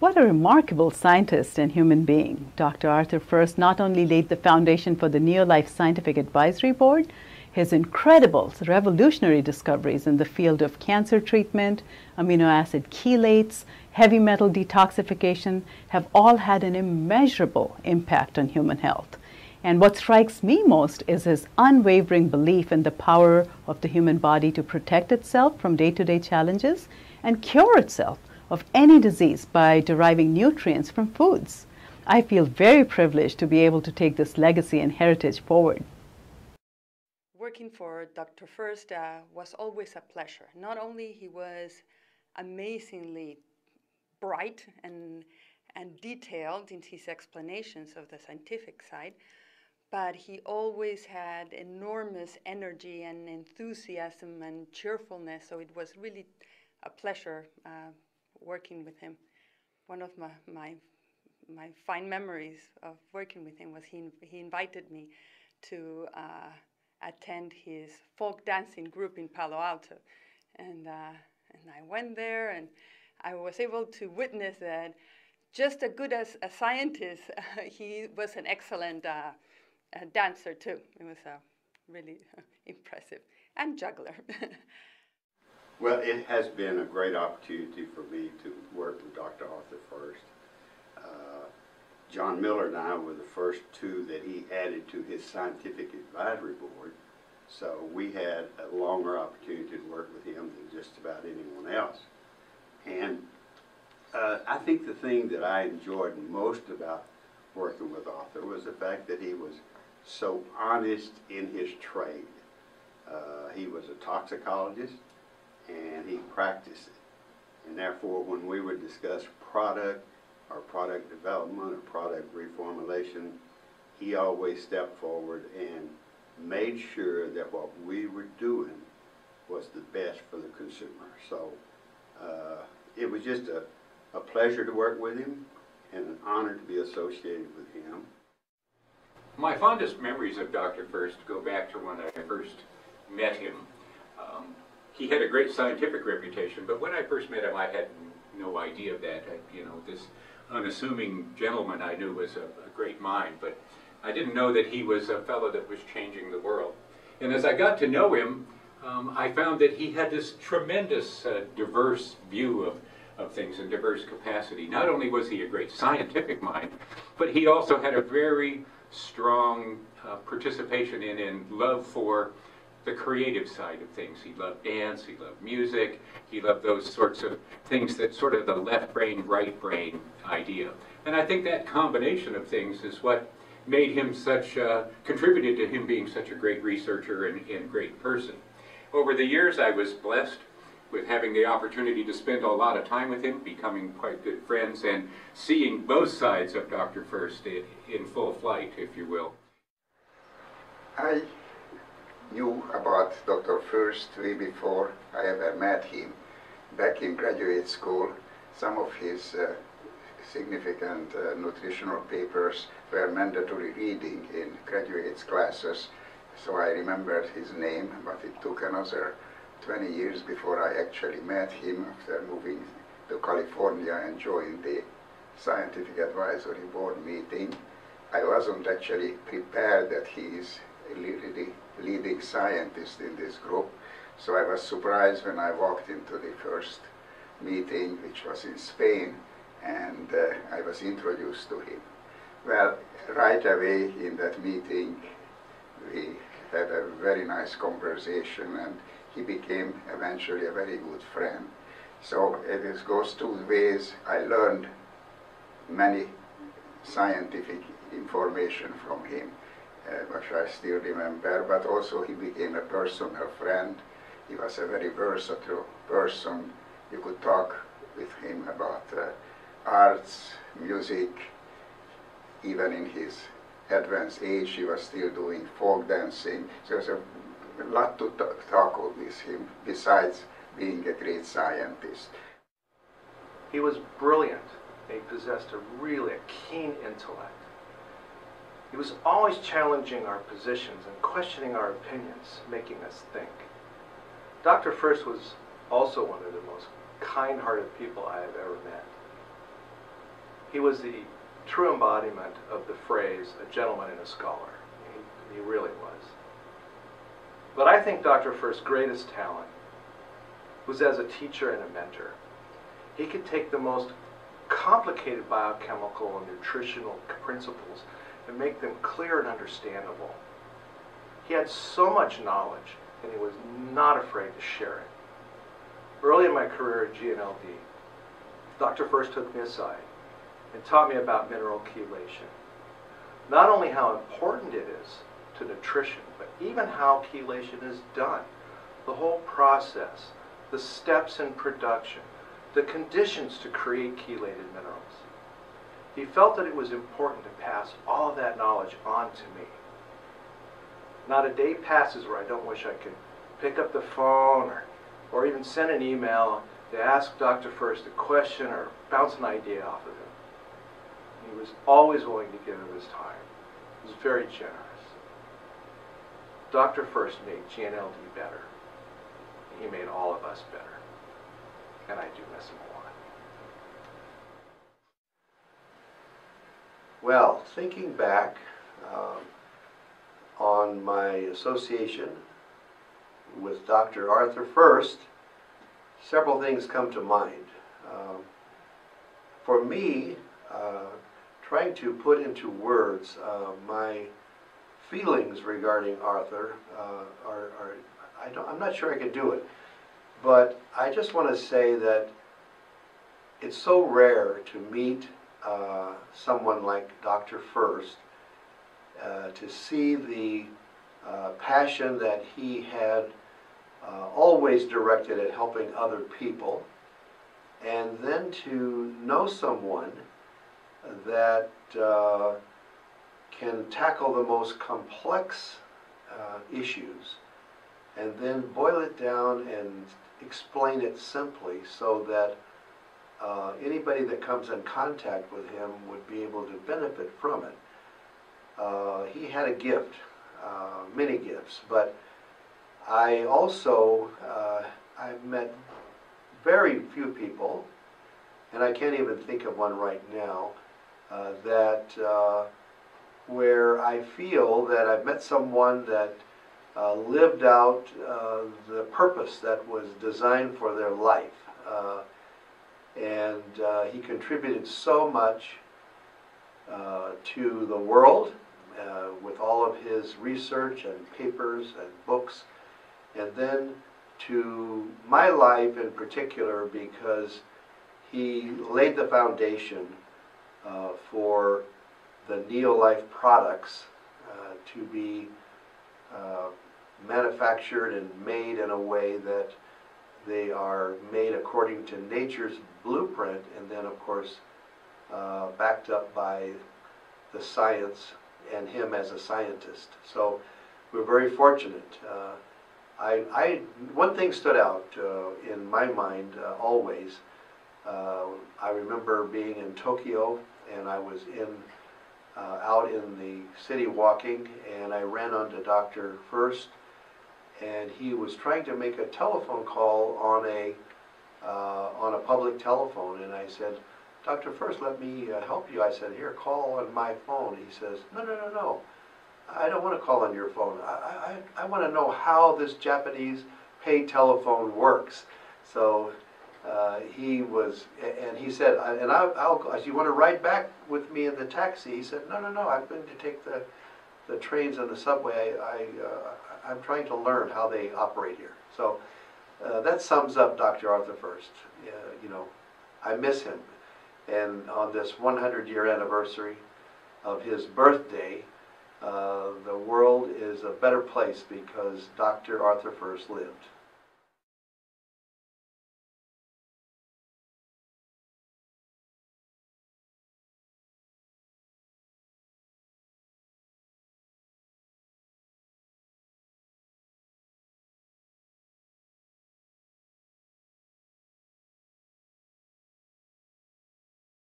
What a remarkable scientist and human being. Dr. Arthur Furst not only laid the foundation for the Neolife Scientific Advisory Board, his incredible, revolutionary discoveries in the field of cancer treatment, amino acid chelates, heavy metal detoxification have all had an immeasurable impact on human health. And what strikes me most is his unwavering belief in the power of the human body to protect itself from day-to-day challenges and cure itself of any disease by deriving nutrients from foods. I feel very privileged to be able to take this legacy and heritage forward. Working for Dr. Furst was always a pleasure. Not only he was amazingly bright and detailed in his explanations of the scientific side, but he always had enormous energy and enthusiasm and cheerfulness, so it was really a pleasure working with him. One of my fine memories of working with him was he invited me to attend his folk dancing group in Palo Alto, and I went there, and I was able to witness that just as good as a scientist, he was an excellent dancer too. It was really impressive, and juggler. Well, it has been a great opportunity for me to work with Dr. Arthur Furst. John Miller and I were the first two that he added to his scientific advisory board, so we had a longer opportunity to work with him than just about anyone else. And I think the thing that I enjoyed most about working with Arthur was the fact that he was so honest in his trade. He was a toxicologist, and he practiced it. And therefore, when we would discuss product or product development or product reformulation, he always stepped forward and made sure that what we were doing was the best for the consumer. So it was just a pleasure to work with him and an honor to be associated with him. My fondest memories of Dr. Furst go back to when I first met him. He had a great scientific reputation, but when I first met him, I had no idea of that. This unassuming gentleman I knew was a great mind, but I didn't know that he was a fellow that was changing the world. And as I got to know him, I found that he had this tremendous diverse view of things and diverse capacity. Not only was he a great scientific mind, but he also had a very strong participation in and love for the creative side of things. He loved dance, he loved music, he loved those sorts of things that sort of the left brain, right brain idea. And I think that combination of things is what made him contributed to him being such a great researcher and great person. Over the years, I was blessed with having the opportunity to spend a lot of time with him, becoming quite good friends, and seeing both sides of Dr. Furst in full flight, if you will. I knew about Dr. Furst way before I ever met him. Back in graduate school, some of his significant nutritional papers were mandatory reading in graduate classes, so I remembered his name, but it took another 20 years before I actually met him after moving to California and joined the Scientific Advisory Board meeting. I wasn't actually prepared that he is the leading scientist in this group, so I was surprised when I walked into the first meeting, which was in Spain, and I was introduced to him. Well, right away in that meeting, we had a very nice conversation, and he became eventually a very good friend. So it goes two ways. I learned many scientific information from him, which I still remember, but also he became a personal friend. He was a very versatile person. You could talk with him about arts, music. Even in his advanced age, he was still doing folk dancing. So there's a lot to talk with him, besides being a great scientist. He was brilliant. He possessed a really keen intellect. He was always challenging our positions and questioning our opinions, making us think. Dr. Furst was also one of the most kind-hearted people I have ever met. He was the true embodiment of the phrase, a gentleman and a scholar. He really was. But I think Dr. Furst's greatest talent was as a teacher and a mentor. He could take the most complicated biochemical and nutritional principles and make them clear and understandable. He had so much knowledge, and he was not afraid to share it. Early in my career at GNLD, Dr. Furst took me aside and taught me about mineral chelation. Not only how important it is to nutrition, but even how chelation is done. The whole process, the steps in production, the conditions to create chelated minerals. He felt that it was important to pass all of that knowledge on to me. Not a day passes where I don't wish I could pick up the phone or even send an email to ask Dr. Furst a question or bounce an idea off of him. He was always willing to give of his time. He was very generous. Dr. Furst made GNLD better. He made all of us better. And I do miss him a lot. Well, thinking back on my association with Dr. Arthur Furst, several things come to mind. For me, trying to put into words my feelings regarding Arthur I'm not sure I could do it, but I just want to say that it's so rare to meet someone like Dr. Furst, to see the passion that he had always directed at helping other people, and then to know someone that can tackle the most complex issues and then boil it down and explain it simply so that anybody that comes in contact with him would be able to benefit from it. He had a gift, many gifts, but I also, I've met very few people, and I can't even think of one right now, where I feel that I've met someone that lived out the purpose that was designed for their life. And he contributed so much to the world with all of his research and papers and books, and then to my life in particular, because he laid the foundation for the Neolife products to be manufactured and made in a way that they are made according to nature's blueprint, and then of course backed up by the science and him as a scientist. So we're very fortunate. One thing stood out in my mind always. I remember being in Tokyo, and I was out in the city walking, and I ran onto Dr. Furst, and he was trying to make a telephone call on a public telephone, and I said, "Dr. Furst, let me help you." I said, "Here, call on my phone." He says, No. I don't want to call on your phone. I want to know how this Japanese pay telephone works." So he said, "And I'll, you want to ride back with me in the taxi?" He said, No, I'm going to take the trains and the subway. I'm trying to learn how they operate here. So that sums up Dr. Arthur Furst. You know, I miss him. And on this 100-year anniversary of his birthday, the world is a better place because Dr. Arthur Furst lived.